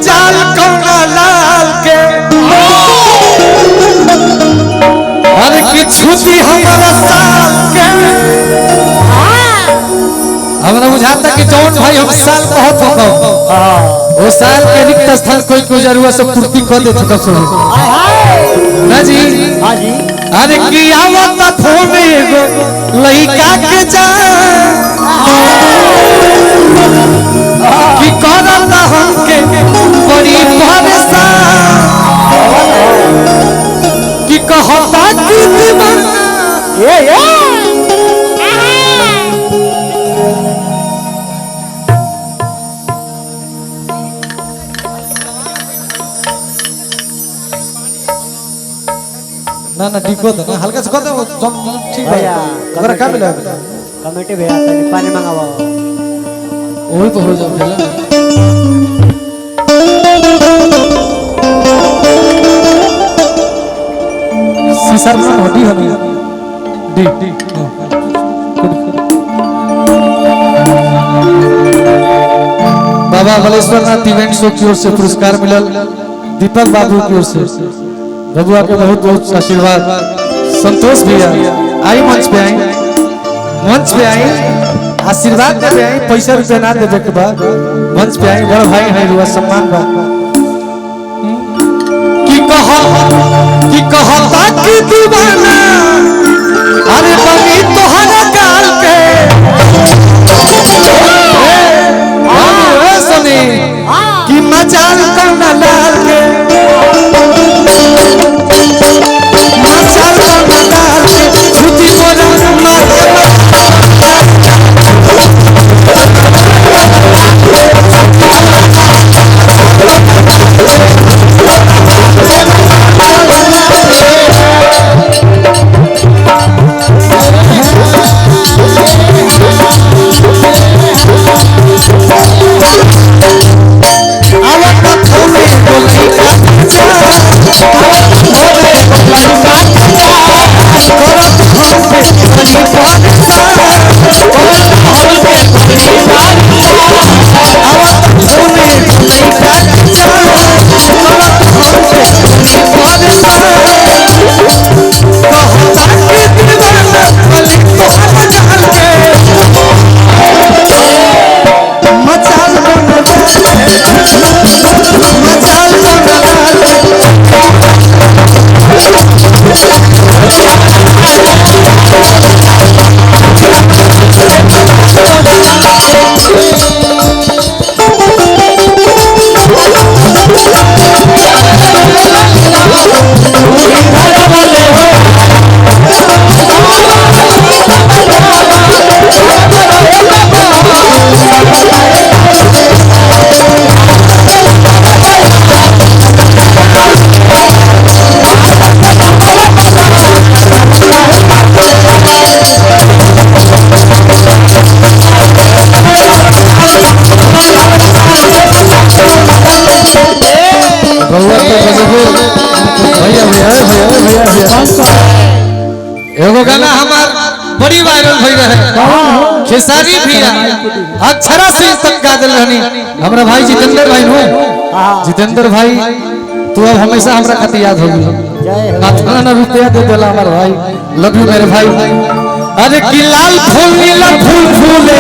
मजाल कौना लाल के अरे की छुट्टी हमारा साल के हमरा बुझाता कि जौन भाई हम साल कहत हो वो साल के रिक्त स्थान कोई कोई जरूर से पूर्ति कर देत हो ना जी। हां जी अरे की आवत फोन एगो लइका के जा कि करत हमके बड़ी परेशान कि कहता कि दीवाना ए ना ना ठीक हो ना हल्का से कर दो ठीक भैया हमरा का मिला कमेटी भैया पानी मंगावा वही तो हो जाओ पहले सीसर में होती है डी बाबा बलेश्वरनाथ इवेंट शो की ओर से पुरस्कार मिलल दीपक बाबू की ओर से बबुआ के बहुत बहुत आशीर्वाद। संतोष भैया आई मंच पे आई आशीर्वाद दे पे आई पैसा रुपया ना देवे के बाद मंच पे आई बड़ भाई है रुआ सम्मान बा कि कहता कि दीवाना अरे बनी तोहरा गाल के सुनी कि मजाल कौना लाल के एगो गाना हमार बड़ी वायरल हो रहे खेसारी भैया अक्षरा सिंह तक गा दिल रहनी हमरा भाई जितेंद्र भाई हो जितेंद्र भाई तू अब हमेशा हमरा खातिर याद होगी ना रुपया दे देला हमार भाई लव यू मेरे भाई। अरे कि लाल फूल नीला फूल फूले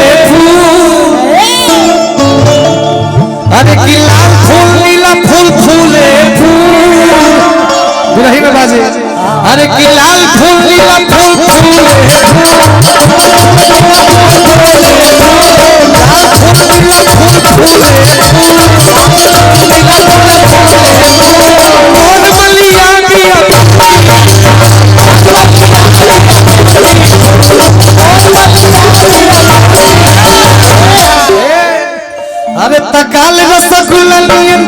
अरे कि लाल फूल नीला फूल फूले बिरही में बाजे अरे कि लाल फूल नीला फूल फूले अरे तकाल रसगुल्ला नियम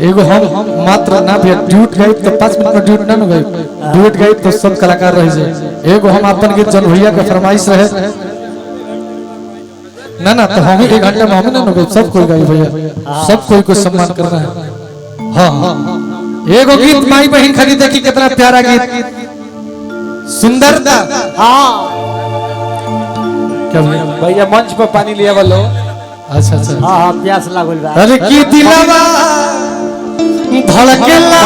एगो हम मात्र ना भी ड्यूट गई तो 5 मिनट में ड्यूट ना न गई ड्यूट गई तो सब कलाकार रह जाए एगो हम अपन गीत जन भैया के फरमाइश रहे ना तो हम 1 घंटा में हम ना न गई सब कोई गाई भैया सब कोई को सम्मान करना है हां एगो गीत माई बहन खाली देखी कितना प्यारा गीत सुंदर हाँ क्या भैया भैया मंच पर पानी लिया बोलो अच्छा अच्छा हाँ प्यास लागल बा अरे की दिलवा धड़केला